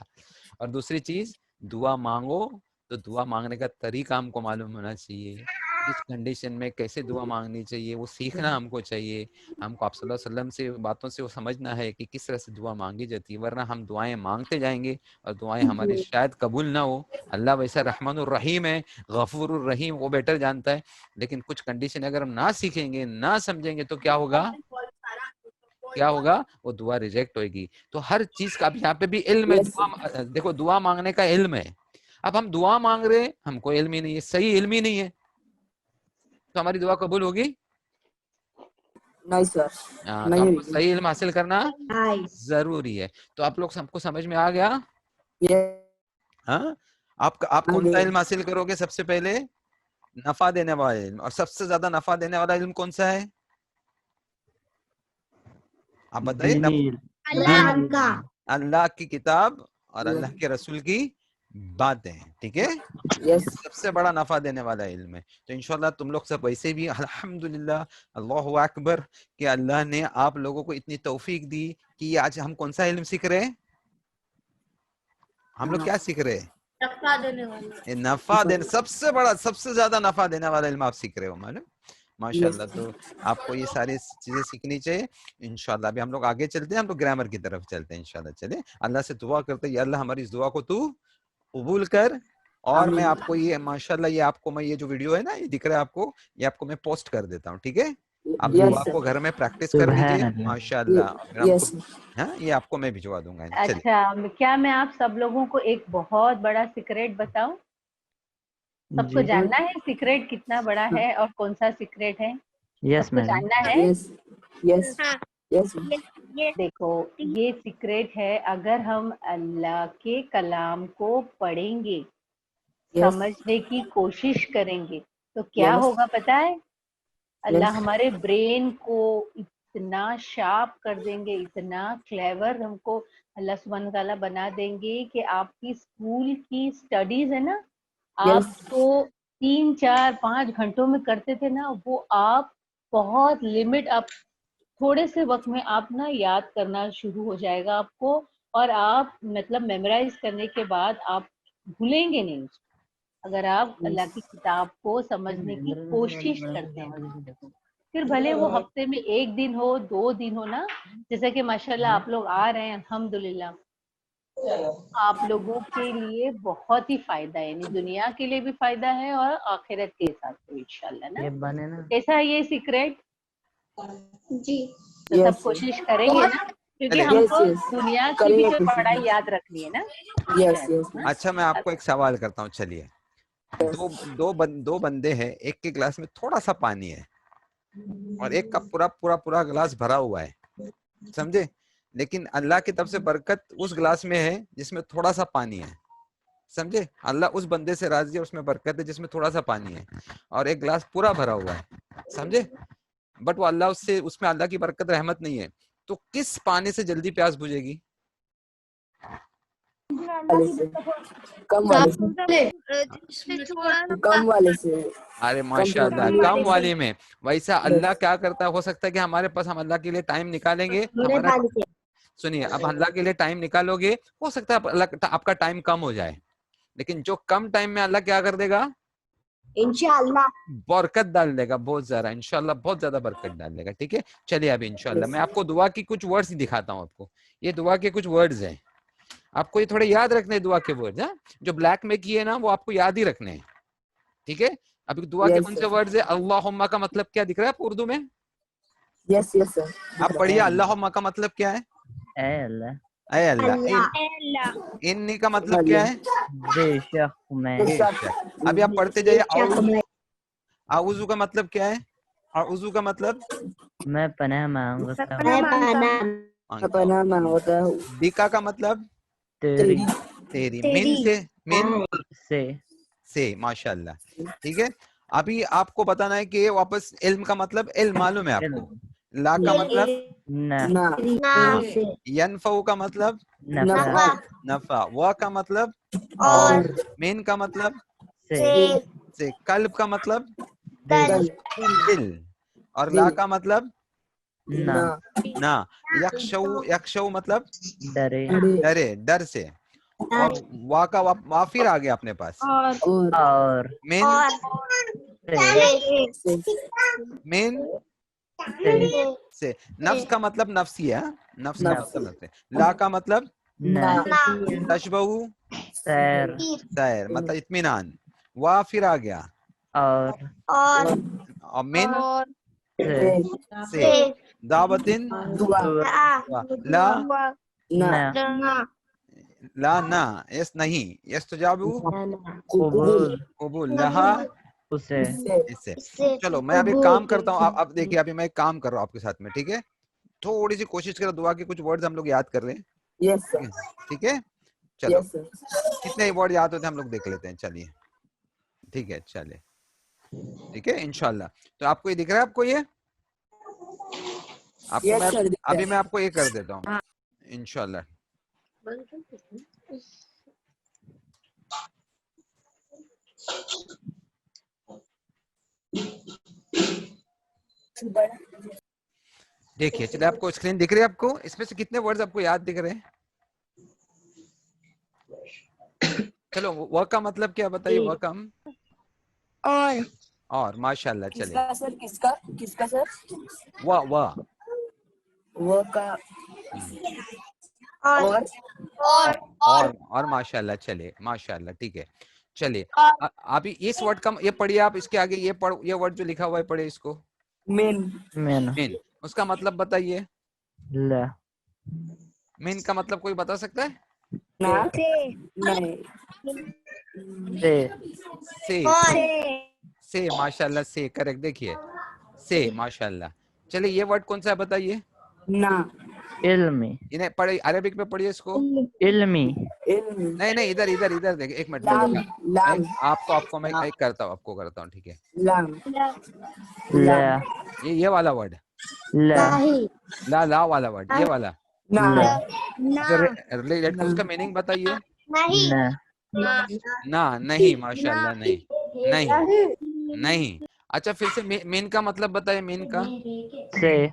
اور دوسری چیز, دعا مانگو تو دعا مانگنے کا طریقہ ہم کو معلوم ہونا چاہیے, کس کنڈیشن میں کیسے دعا مانگنی چاہیے, وہ سیکھنا ہم کو چاہیے. ہم کو آپ صلی اللہ علیہ وسلم سے باتوں سے وہ سمجھنا ہے کہ کس طرح سے دعا مانگی جاتی ہے, ورنہ ہم دعائیں مانگتے جائیں گے اور دعائیں ہماری شاید قبول نہ ہو. اللہ ویسا رحمان الرحیم ہے, غفور الرحیم, وہ بیٹر جانتا ہے. لیکن کچھ کنڈیشن اگر ہم نہ سیکھیں گے, نہ سمجھیں گے, تو کیا ہوگا؟ کیا ہوگا؟ وہ دعا ریجیکٹ ہوئے گی. تو ہر چیز کا اب یہاں پہ بھی علم ہے. دعا دیکھو, دعا مانگنے کا علم ہے. اب ہم دعا مانگ رہے, ہم کو علم ہی نہیں ہے, صحیح علم ہی نہیں ہے, تو ہماری دعا قبول ہوگی؟ نہیں سر, تو ہم کو صحیح علم حاصل کرنا ضروری ہے. تو آپ لوگ سب کو سمجھ میں آ گیا؟ ہاں, آپ کون سا علم حاصل کرو گے؟ سب سے پہلے نفع دینے والا علم. اور سب سے زیادہ نفع دینے والا علم کون سا ہے؟ آپ بتائیے. اللہ کی کتاب اور اللہ کے رسول کی باتیں, ٹھیک ہے, سب سے بڑا نفع دینے والا علم ہے. تو انشاءاللہ تم لوگ سب ویسے بھی الحمدللہ, اللہ اکبر, کہ اللہ نے آپ لوگوں کو اتنی توفیق دی کہ آج ہم کون سا علم سیکھ رہے ہیں؟ ہم لوگ کیا سیکھ رہے ہیں؟ نفع دینے, سب سے بڑا, سب سے زیادہ نفع دینے والا علم آپ سیکھ رہے ہو. معلوم, ماشاءاللہ. تو آپ کو یہ ساری چیزیں سیکھنی چاہیے انشاءاللہ. ابھی ہم لوگ آگے چلتے ہیں, ہم لوگ گرامر کی طرف چلتے ہیں انشاءاللہ. چلے, اللہ سے دعا کرتے ہیں, یا اللہ ہماری اس دعا کو تو قبول کر. اور میں آپ کو یہ ماشاءاللہ, یہ آپ کو میں یہ جو ویڈیو ہے نا, یہ دکھ رہا ہے آپ کو, یہ آپ کو میں پوسٹ کر دیتا ہوں, ٹھیک ہے. آپ دعا کو گھر میں پریکٹس کر لیجیے ماشاءاللہ. ہاں, یہ آپ کو میں بھجوا دوں گا. اچھا, کیا میں آپ سب لوگوں کو ایک بہت بڑا سیکریٹ بتاؤں؟ سب کو جاننا ہے سیکریٹ کتنا بڑا ہے اور کون سا سیکریٹ ہے؟ سب کو جاننا ہے. دیکھو, یہ سیکریٹ ہے, اگر ہم اللہ کے کلام کو پڑھیں گے, سمجھنے کی کوشش کریں گے, تو کیا ہوگا پتہ ہے؟ اللہ ہمارے برین کو اتنا شارپ کر دیں گے, اتنا کلیور ہم کو اللہ سبحانہ وتعالیٰ بنا دیں گے کہ آپ کی اسکول کی اسٹڈیز ہے نا, آپ کو 3, 4, 5 گھنٹوں میں کرتے تھے نا, وہ آپ بہت لمٹ، آپ تھوڑے سے وقت میں آپ نا یاد کرنا شروع ہو جائے گا آپ کو، اور آپ مطلب میمورائز کرنے کے بعد آپ بھولیں گے نہیں اگر آپ اللہ کی کتاب کو سمجھنے کی کوشش کرتے ہیں. پھر بھلے وہ ہفتے میں 1 دن ہو 2 دن ہو نا، جیسا کہ ماشاءاللہ آپ لوگ آ رہے ہیں الحمدللہ، آپ لوگوں کے لیے بہت ہی فائدہ ہے، یعنی دنیا کے لیے بھی فائدہ ہے اور آخرت کے حساب سے انشاءاللہ نا. کیسا ہے یہ سیکریٹ؟ جی تو سب کوشش کریں گے نا، کیونکہ ہم کو دنیا کی بھی جو پڑھائی یاد رکھنی ہے نا. اچھا میں آپ کو ایک سوال کرتا ہوں. چلیے دو بندے ہیں، ایک کے گلاس میں تھوڑا سا پانی ہے اور ایک کا پورا پورا پورا گلاس بھرا ہوا ہے، سمجھے؟ لیکن اللہ کی طرف سے برکت اس گلاس میں ہے جس میں تھوڑا سا پانی ہے، سمجھے؟ اللہ اس بندے سے راضی ہے، اس میں برکت ہے جس میں تھوڑا سا پانی ہے، اور ایک گلاس پورا بھرا ہوا ہے، سمجھے؟ بٹ وہ اللہ اس میں اللہ کی برکت رحمت نہیں ہے. تو کس پانی سے جلدی پیاس بجھے گی؟ کم والے سے. ارے ماشاء اللہ، کم والی میں. ویسا اللہ کیا کرتا ہے، ہو سکتا ہے کہ ہمارے پاس ہم اللہ کے لیے ٹائم نکالیں گے، ہمارا سنیے اب اللہ کے لیے ٹائم نکالو گے، ہو سکتا ہے آپ کا ٹائم کم ہو جائے، لیکن جو کم ٹائم میں اللہ کیا کر دے گا، انشاءاللہ برکت ڈال دے گا بہت زیادہ، انشاءاللہ بہت زیادہ برکت ڈال دے گا. ٹھیک ہے چلیے ابھی انشاءاللہ میں آپ کو دعا کی کچھ ورڈز دکھاتا ہوں. آپ کو یہ دعا کے کچھ ورڈز ہیں، آپ کو یہ تھوڑے یاد رکھنے دعا کے ورڈز، جو بلیک میں کیے نا وہ آپ کو یاد ہی رکھنے ہیں. ٹھیک ہے ابھی دعا کے کون سے ورڈز ہیں؟ اللہم کا مطلب کیا دکھ رہا ہے آپ کو اردو میں؟ یس یس سر. آپ پڑھیے اللہم کا مطلب کیا ہے؟ اے اللہ. اے اللہ. انی کا مطلب کیا ہے؟ بے شک میں. ابھی آپ پڑھتے جائیے. اعوذ کا مطلب کیا ہے؟ اعوذ کا مطلب میں پناہ مانگتا ہوں. بیکا کا مطلب تیری. من سے ماشاء اللہ. ٹھیک ہے ابھی آپ کو بتانا ہے کہ واپس علم کا مطلب علم معلوم ہے آپ کو. لا کا مطلب ینفع کا مطلب نفع. وا کا مطلب مین کا مطلب سے. قلب کا مطلب دل. اور لا کا مطلب نہ. یخشو مطلب ڈرے، ڈر سے. اور وا کا وافر آ گیا اپنے پاس. اور مین سے. نفس کا مطلب نفسی ہے، نفس کا مطلب نفس ہے. لا کا مطلب تشبہ سیر مطلب اطمینان. وا پھر آ گیا اور من سے. دعوتن لا نہ. یس نہیں. یس تجابو قبول. لہا اس سے. چلو میں ابھی کام کرتا ہوں. اب دیکھیے ابھی میں ایک کام کر رہا ہوں آپ کے ساتھ میں. ٹھیک ہے تھوڑی سی کوشش کرو دعا کے کچھ ورڈز ہم لوگ یاد کر لیں. ٹھیک ہے چلو کتنے ورڈ یاد ہوتے ہیں ہم لوگ دیکھ لیتے ہیں. چلیے ٹھیک ہے چلے ٹھیک ہے انشاءاللہ. تو آپ کو یہ دکھ رہا ہے آپ کو یہ آپ کو ابھی میں آپ کو یہ کر دیتا ہوں انشاءاللہ. دیکھیے چلے آپ کو اسکرین دکھ رہی ہے آپ کو. اس میں سے کتنے ورڈز آپ کو یاد دکھ رہے ہیں؟ چلو وہ کا مطلب کیا بتائیے. وہ کم اور ماشاء اللہ. چلے کس کا سر؟ وہ کا اور ماشاء اللہ. چلے ماشاء اللہ. ٹھیک ہے چلیے ابھی اس ورڈ کا یہ پڑھیے آپ. اس کے آگے یہ ورڈ جو لکھا ہوا ہے پڑھیے اس کو. مین اس کا مطلب بتائیے. لا. مین کا مطلب کوئی بتا سکتا ہے؟ سے ماشاء اللہ. سے کریکٹ. دیکھیے سے ماشاء اللہ. چلیے یہ ورڈ کون سا ہے بتائیے. علمی. انہیں پڑھیے عربک میں پڑھیے اس کو. علمی. نہیں ادھر دیکھیں. ایک منٹ آپ کو میں ایک کرتا ہوں. آپ کو کرتا ہوں. ٹھیک ہے لا. یہ والا ورڈ لا لا والا ورڈ یہ والا اس کا میننگ بتائیے. نہ نہیں ماشاء اللہ. نہیں اچھا پھر سے مین کا مطلب بتائیں, مین کا سے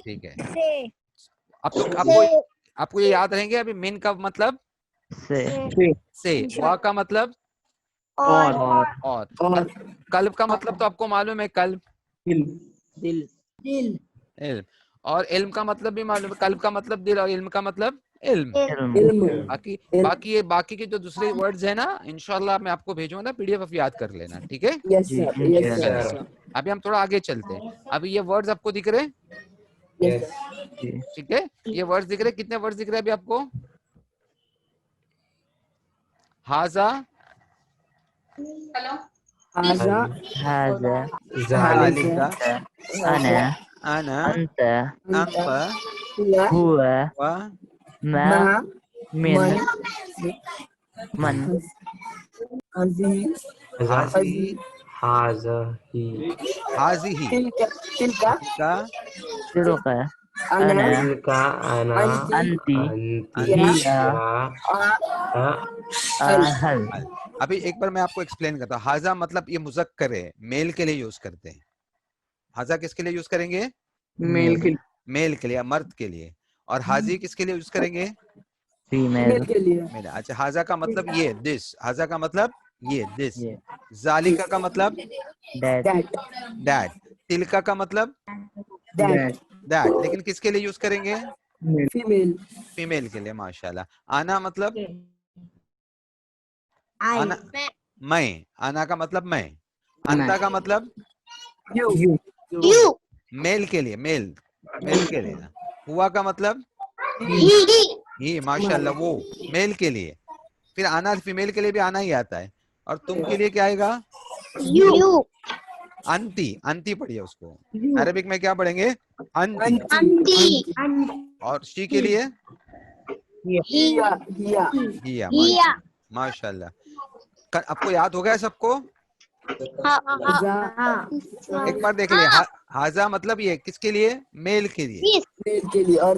ٹھیک ہے. اب تو آپ کو یہ یاد رہیں گے. ابھی مین کا مطلب سے, وا کا مطلب اور, قلب کا مطلب تو آپ کو معلوم ہے, قلب دل علم, اور علم کا مطلب بھی معلوم ہے, قلب کا مطلب دل اور علم کا مطلب علم. باقی کے جو دوسرے ورڈز ہیں نا انشاءاللہ میں آپ کو بھیجوں گا پی ڈی ایف یاد کر لینا, ٹھیک ہے. یس سر یس سر ابھی ہم تھوڑا آگے چلتے ہیں. ابھی یہ ورڈز آپ کو دکھ رہے, ٹھیک ہے, یہ ورڈز دکھ رہے. کتنے ورڈز دکھ رہے ابھی آپ کو؟ ہاذا, هذا ذالک, أنا انا, أنت انت, هو و, ما من حاضی, کا, تلك أنا أنت هي هل. ابھی ایک بار میں آپ کو ایکسپلین کرتا ہوں. حاضا مطلب یہ مذکر ہے, میل کے لیے یوز کرتے ہیں. حاضا کس کے لیے یوز کریں گے؟ میل کے لیے, مرد کے لیے. اور حاضی کس کے لیے یوز کریں گے؟ فیمیل. اچھا, حاضا کا مطلب یہ دس, حاضا کا مطلب یہ دس, ذالکا کا مطلب دیٹ, تلکا کا مطلب دیٹ. لیکن کس کے لیے یوز کریں گے؟ فیمیل کے لیے. ماشاءاللہ. آنا مطلب آنا, میں. آنا کا مطلب میں. انتا کا مطلب میل کے لیے, میل کے لیے. ہوا کا مطلب ہی, ماشاءاللہ, وہ میل کے لیے. پھر آنا فیمیل کے لیے بھی آنا ہی آتا ہے. اور تم کے لیے کیا آئے گا؟ انتی. انتی پڑھیے اس کو. عربک میں کیا پڑھیں گے؟ انتی. اور شی کے لیے ہیا. ماشاءاللہ. آپ کو یاد ہو گیا سب کو؟ ایک بار دیکھ لیں. حاضا مطلب یہ کس کے لیے؟ میل کے لیے. اور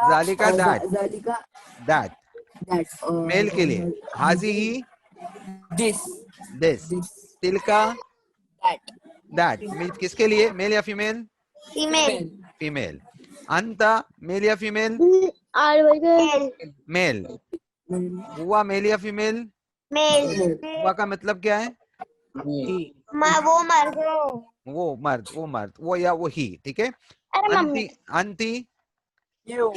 ذالکا دیٹ, میل کے لیے. حاضی ہی دس, تلکا دیٹ, کس کے لیے؟ میل یا فیمیل؟ فیمیل. انتا میل یا فیمیل؟ میل. ہوا میل یا فیمیل؟ ہوا کا مطلب کیا ہے؟ وہ مرد, وہ یا وہ ہی, ٹھیک ہے. انتی یو,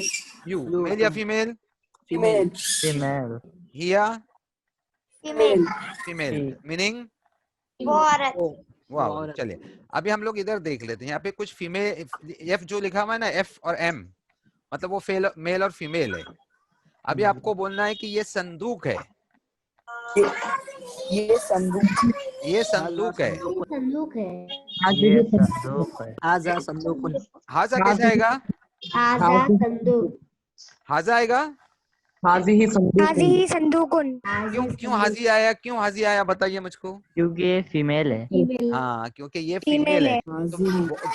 میل یا فیمیل؟ فیمیل. ہیا فیمیل. میننگ واو. چلیے ابھی ہم لوگ ادھر دیکھ لیتے ہیں. یہاں پہ کچھ فیمیل, ایف جو لکھا ہوا ہے نا, ایف اور ایم, مطلب وہ میل اور فیمیل ہے. ابھی آپ کو بولنا ہے کہ یہ صندوق ہے. یہ صندوق ہے. حاضا کیسے آئے گا؟ حاضا آئے گا. کیوں حاضی آیا؟ کیوں حاضی آیا بتائیے مجھ کو. کیونکہ یہ فیمیل ہے. ہاں کیونکہ یہ فیمیل ہے.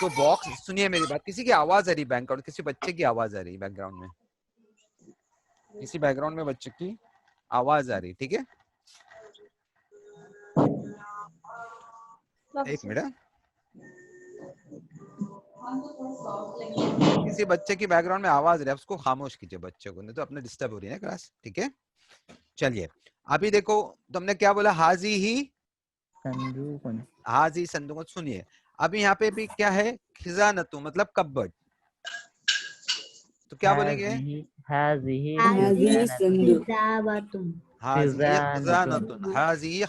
جو باکس, سنیے میری بات, کسی کی آواز آ رہی بیک گراؤنڈ, کسی بچے کی آواز آ رہی بیک گراؤنڈ میں, کسی بیک گراؤنڈ میں بچے کی آواز آ رہی, ٹھیک ہے. ایک منٹ, کسی بچے کی بیک گراؤنڈ میں آواز رہی ہے, اس کو خاموش کیجیے بچے کو, نہیں تو اپنے ڈسٹرب ہو رہی ہے نا کلاس, ٹھیک ہے. چلیے ابھی دیکھو تم نے کیا بولا, حاضی ہی صندوق. حاضی صندوق. سنیے ابھی یہاں پہ بھی کیا ہے؟ خزانتو مطلب کبڈ. تو کیا بولیں گے؟ حاضی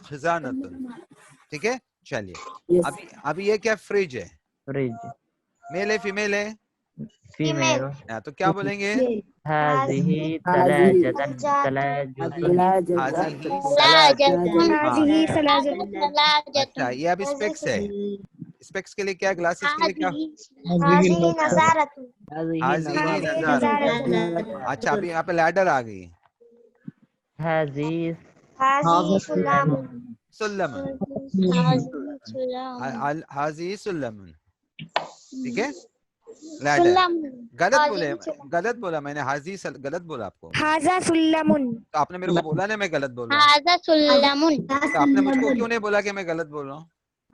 خزانتن, ٹھیک ہے. چلیے ابھی یہ کیا؟ فریج ہے. فریج. میل ہے فیمیل ہے؟ فیمیل. تو کیا بولیں گے؟ هذه ثلاجة. اچھا یہ اب اسپیکس ہے. اسپیکس کے لیے کیا؟ گلاسز کے لیے کیا؟ اچھا ابھی یہاں پہ لیڈر آ گئی. هذه سلم. حاضی سلم, ٹھیک ہے. غلط بولا میں نے, حاضی غلط بولا آپ کو. تو آپ نے میرے کو بولا نا میں غلط بول رہا ہوں, تو آپ نے مجھ کو کیوں نہیں بولا کہ میں غلط بول رہا ہوں؟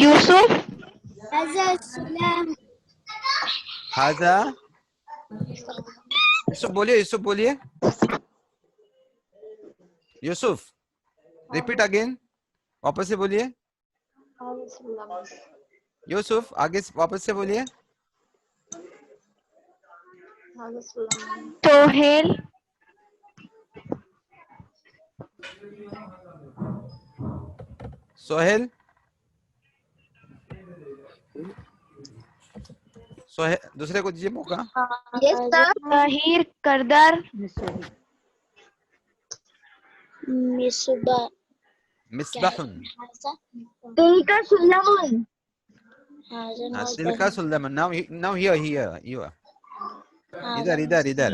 یوسف حاضا یوسف بولیے، یوسف بولیے، یوسف ریپیٹ اگین، واپس سے بولیے، یوسف آگے واپس سے بولیے. توہیل سہیل، سہیل دوسرے کو دیجیے موقع. طاہر کردار مصباح مصباح، تلک سلم تلک سلم. ناؤ ہیئر ادھر ادھر ادھر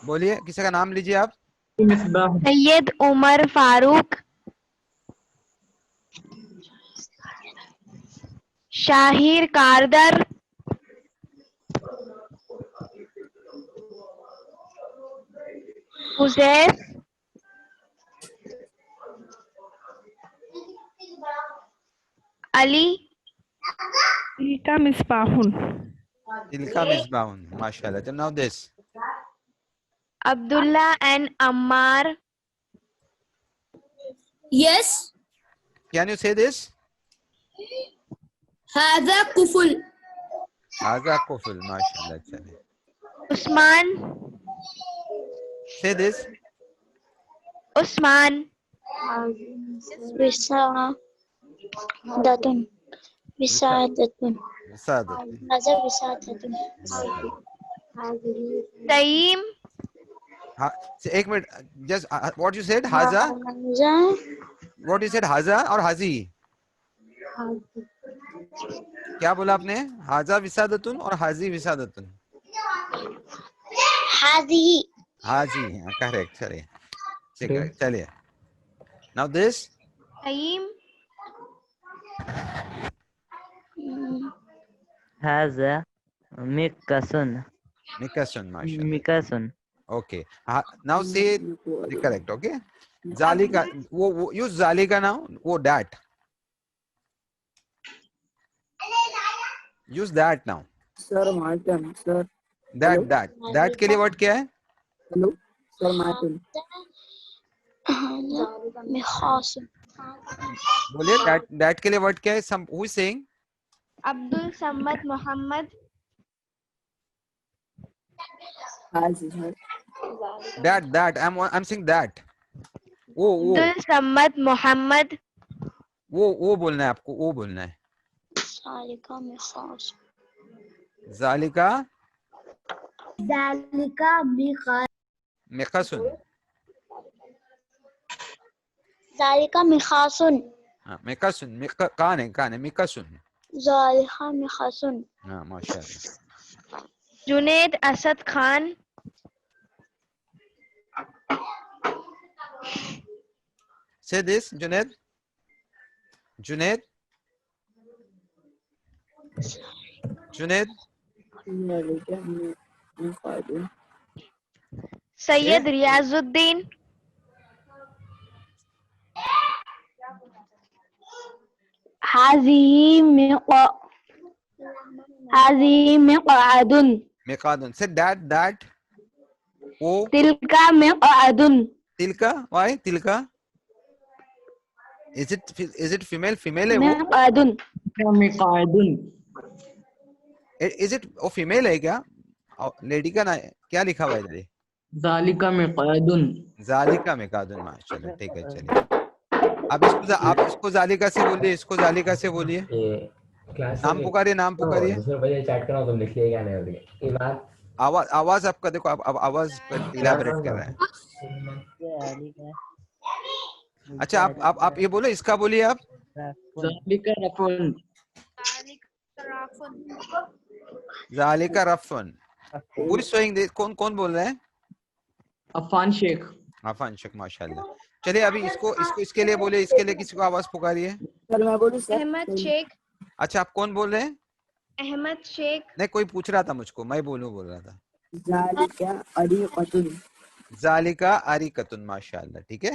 بولیے، کسی کا نام لیجیے آپ. سید عمر فاروق شاہر کاردر حذیف علی تلك مصباح. تلک مصباح، ماشاء اللہ. Now this. Abdullah and Ammar. Yes. Can you say this? هذا قفل. Haza kufl, mashallah. چلے. عثمان Say this. Usman وسادتن وسادتن Sadat. هذا وسادتن سعیم ایک minute. Just what you said? Haza. What you said? Haza اور hazi. کیا بولا آپ نے؟ حاضہ وسادتن اور حاضی وسادتن. حاضی حاضی، کریکٹ. چلیے. Now this. سعیم هذا مكسن. Mikasun, mashallah. مكسن. Okay. Now say the correct. Okay. Zalika. Use zalika now. That. Use that now. Sir, my turn, sir. That کے لیے word کیا ہے؟ Hello, sir, my turn. مخاصم بولیے. That کے لیے word کیا ہے؟ Who is saying? Abdul al Samad Muhammad. Hazi, That. I'm saying that. عبد الصمد محمد. وہ بولنا ہے آپ کو. وہ بولنا ہے. ذالکا مخاصم ذالکا ذالکا مقصن. ذالکا مخاصن مقصن. کان ہے مقصن. ذالکا مخاصن. ہاں ماشاء اللہ. Junaid Asad Khan. Say this, Junaid. سید ریاض الدین. هذه مقعد. مقعد. Say that. تلك مقعد. Tilka. Why tilka? Is it female ہے وہ؟ مقعد. Is it وہ female ہے کیا؟ لیڈی کا نا کیا لکھا ہوا ہے ادھر؟ ذالک مقعد. ذالکا مقعد. ماشاءاللہ. ٹھیک ہے. چلیے. اب اس کو ذالکا سے بولیے، اس کو ذالکا سے بولیے. نام پکاریے. آواز آپ کا دیکھو. اب آواز پر الیبوریٹ کر رہے ہیں. اچھا آپ یہ بولو. اس کا بولیے آپ. ذالک رفن. ذالکا رفن. کون بول رہے ہیں؟ عفان شیخ. عفان شیخ. ماشاءاللہ. چلیے ابھی اس کے لیے بولے. اس کے لیے کسی کو آواز پکاریے. احمد شیخ. اچھا آپ کون بول رہے ہیں؟ احمد شیخ. نہیں کوئی پوچھ رہا تھا مجھ کو. میں بول رہا تھا. ذالک عریقۃ. ذالکا عریقۃ. ماشاءاللہ. ٹھیک ہے.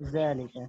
ذلك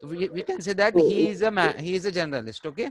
So we can say that he is a journalist. Okay.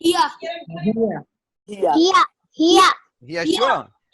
Hiya.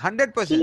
100%.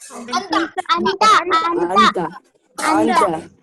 Anta.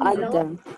Anta.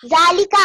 Zalika.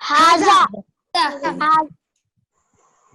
Haza.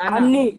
Anni.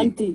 Anti.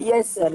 Yes sir.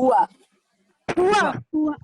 Hua.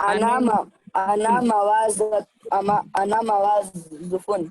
Ana mawazufun.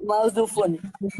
Mawzufun.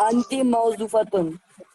Anti mawzufatun.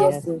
Yes, sir.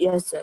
Yes, sir.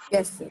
Yes, sir.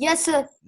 Yes, sir.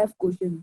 have question.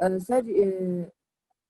Sir,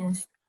Yes.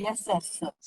Yes, sir.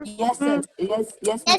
Yes, sir. Yes, sir.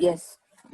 Yes.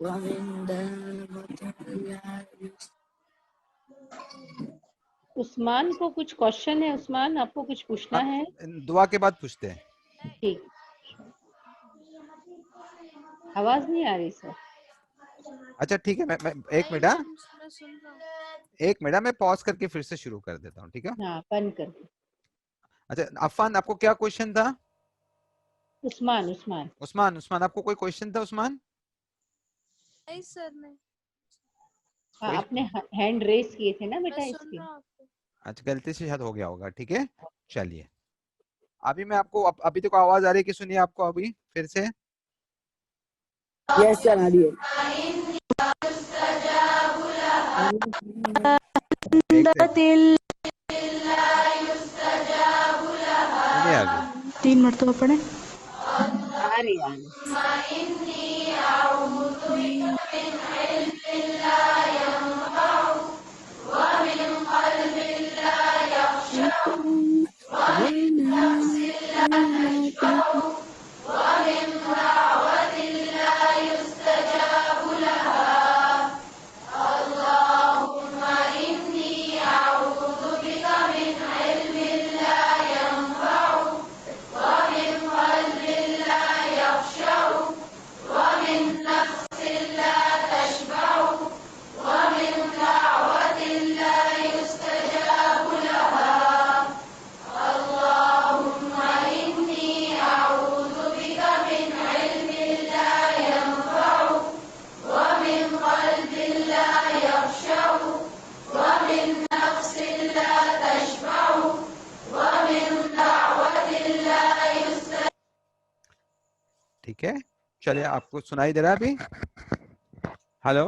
ومن دابة عثمان کو کچھ question ہے؟ عثمان آپ کو کچھ پوچھنا ہے؟ دعا کے بعد پوچھتے ہیں. ٹھیک. آواز نہیں آ رہی سر. اچھا ٹھیک ہے, میں ایک منٹ, ایک منٹ میں پاز کر کے پھر سے شروع کر دیتا ہوں, ٹھیک ہے؟ ہاں بند کر دیں. اچھا عفان, آپ کو کیا کوشچن تھا؟ عثمان عثمان آپ کو کوئی کوشچن تھا عثمان؟ نہیں سر نہیں. آپ نے ہینڈ ریز کیے تھے نا بیٹا اس کے. اچھا غلطی سے شاید ہو گیا ہوگا, ٹھیک ہے چلیے. ابھی میں آپ کو, ابھی تک آواز آ رہی ہے کہ سنیے آپ کو ابھی پھر سے. Yes sir, آ رہی ہے. سنیے ابھی 3 مرتبہ پڑھیں. آ رہی ہے. ٹھیک ہے, چلیے آپ کو سنائی دے رہا ہے ابھی؟ ہلو,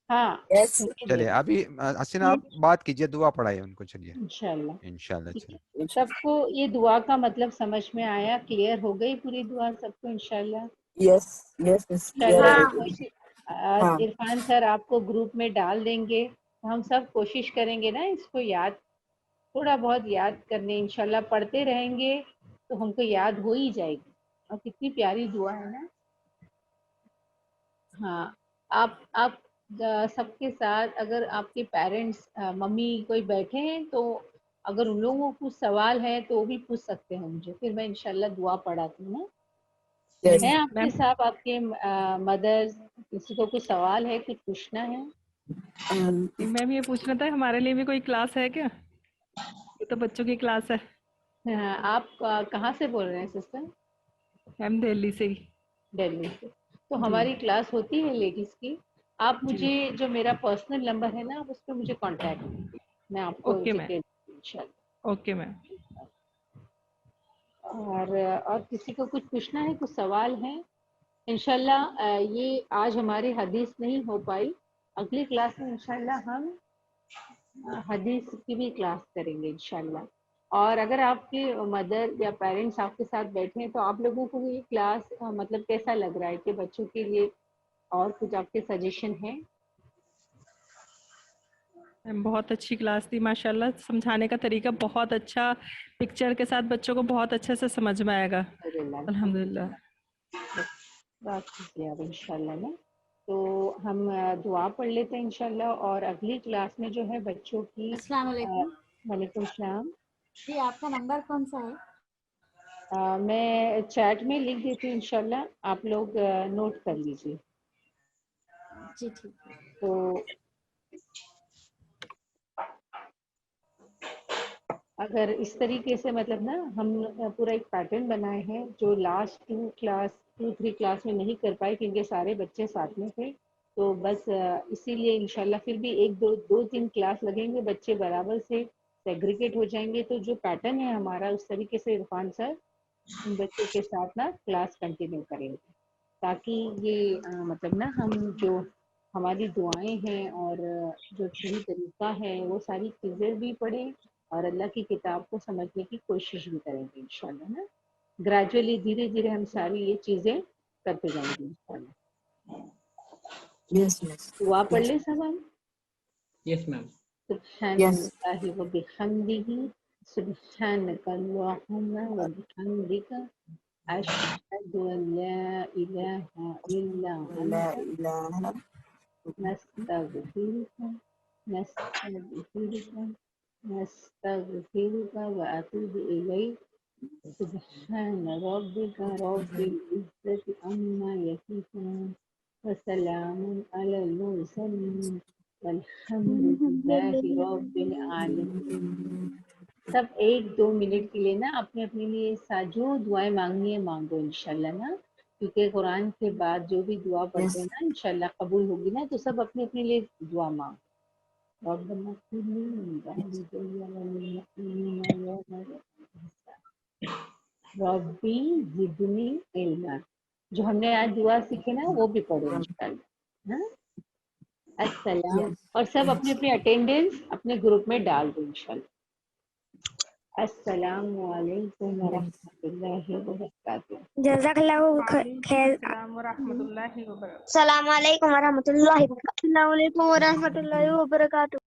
ہاں Yes چلیے ابھی حسینہ آپ بات کیجئے, دعا پڑھائیے ان کو. چلیے انشاءاللہ. انشاءاللہ. ٹھیک ہے, چلیے سب کو یہ دعا کا مطلب سمجھ میں آیا؟ کلیئر ہو گئی پوری دعا سب کو انشاءاللہ؟ yes yes yes, چلو yeah. ہاں عرفان سر آپ کو گروپ میں ڈال دیں گے. ہم سب کوشش کریں گے نا اس کو یاد, تھوڑا بہت یاد کرنے, انشاءاللہ پڑھتے رہیں گے تو ہم کو یاد ہو ہی جائے گی. اور کتنی پیاری دعا ہے نا. ہاں آپ سب کے ساتھ اگر آپ کے پیرنٹس ممی کوئی بیٹھے ہیں تو اگر ان لوگوں کو کچھ سوال ہے تو وہ بھی پوچھ سکتے ہیں مجھے, پھر میں انشاءاللہ دعا پڑھاتی ہوں نا. yes. ہیں آپ کے ساتھ آپ کے مدرز, کسی کو کچھ سوال ہے, کچھ پوچھنا ہے؟ میم یہ پوچھنا تھا ہمارے لیے بھی کوئی کلاس ہے کیا؟ یہ تو بچوں کی کلاس ہے. آپ کہاں سے بول رہے ہیں سسٹر؟ ہم دہلی سے ہی. دہلی سے. تو جی ہماری کلاس ہوتی ہے لیڈیز کی. آپ جی مجھے جو میرا پرسنل نمبر ہے نا, آپ اس پہ مجھے کانٹیکٹ کیجیے, میں آپ کو اوکے میم. ڈیٹیل انشاءاللہ. Okay ma'am. اور کسی کو کچھ پوچھنا ہے, کچھ سوال ہے؟ انشاءاللہ یہ آج ہماری حدیث نہیں ہو پائی, اگلی کلاس میں انشاءاللہ ہم حدیث کی بھی کلاس کریں گے انشاءاللہ. اور اگر آپ کے مدر یا پیرنٹس آپ کے ساتھ بیٹھے ہیں تو آپ لوگوں کو یہ کلاس مطلب کیسا لگ رہا ہے کہ بچوں کے لیے اور کچھ آپ کے سجیشن ہیں؟ بہت اچھی کلاس تھی ماشاء اللہ, سمجھانے کا طریقہ بہت اچھا, پکچر کے ساتھ بچوں کو بہت اچھے سے سمجھ میں آئے گا الحمد للہ. بات کیجیے آپ انشاءاللہ نا. تو ہم دعا پڑھ لیتے ہیں انشاءاللہ, اور اگلی کلاس میں جو ہے بچوں کی. السلام علیکم. وعلیکم السلام. جی آپ کا نمبر کون سا ہے؟ میں چیٹ میں لکھ دیتی ہوں انشاءاللہ, آپ لوگ نوٹ کر لیجیے. جی ٹھیک ہے. تو اگر اس طریقے سے مطلب نا ہم پورا ایک پیٹرن بنائے ہیں جو لاسٹ 2-3 کلاس میں نہیں کر پائے کیونکہ سارے بچے ساتھ میں تھے, تو بس اسی لیے انشاءاللہ پھر بھی 1-2-3 کلاس لگیں گے, بچے برابر سے سیگریگیٹ ہو جائیں گے. تو جو پیٹرن ہے ہمارا اس طریقے سے عرفان سر ان بچوں کے ساتھ نا کلاس کنٹینیو کریں گے, تاکہ یہ مطلب نا ہم جو ہماری دعائیں ہیں اور جو صحیح طریقہ ہے وہ ساری چیزیں بھی پڑھیں اور اللہ کی کتاب کو سمجھنے کی کوشش بھی کریں گے انشاءاللہ نا. گریجولی دھیرے دھیرے ہم ساری یہ چیزیں کرتے جائیں گے انشاءاللہ. yes yes دعا پڑھ yes لیں سب ہم. Yes, ma'am. سبحان yes. اللہ و بحمدہ, سبحانک اللہم و بحمدک, اشہد ان لا الہ الا لا انت, الہ نستغفرک نستغفرك وأتوب إليك سبحان ربك رب العزة عما يصفون وسلام على المرسلين والحمد لله رب العالمين. سب 1-2 منٹ کے لیے نا اپنے اپنے لیے جو دعائیں مانگنی ہے مانگو انشاءاللہ نا، کیونکہ قرآن کے بعد جو بھی دعا پڑھتے ہیں نا انشاءاللہ قبول ہوگی نا، تو سب اپنے اپنے لیے دعا مانگ. ربنا اغفر لي ولوالدي وللمؤمنين يوم الحساب ربی زدنی علما. جو ہم نے آج دعا سیکھے نا وہ بھی پڑھو انشاءاللہ. ہاں السلام. اور سب اپنے اپنے اٹینڈنس اپنے گروپ میں ڈال دو انشاءاللہ. السلام علیکم ورحمۃ اللہ وبرکاتہ. جزاک اللہ خیر. السلام ورحمۃ اللہ وبرکاتہ. السلام علیکم ورحمۃ اللہ وبرکاتہ. السلام علیکم ورحمۃ اللہ وبرکاتہ.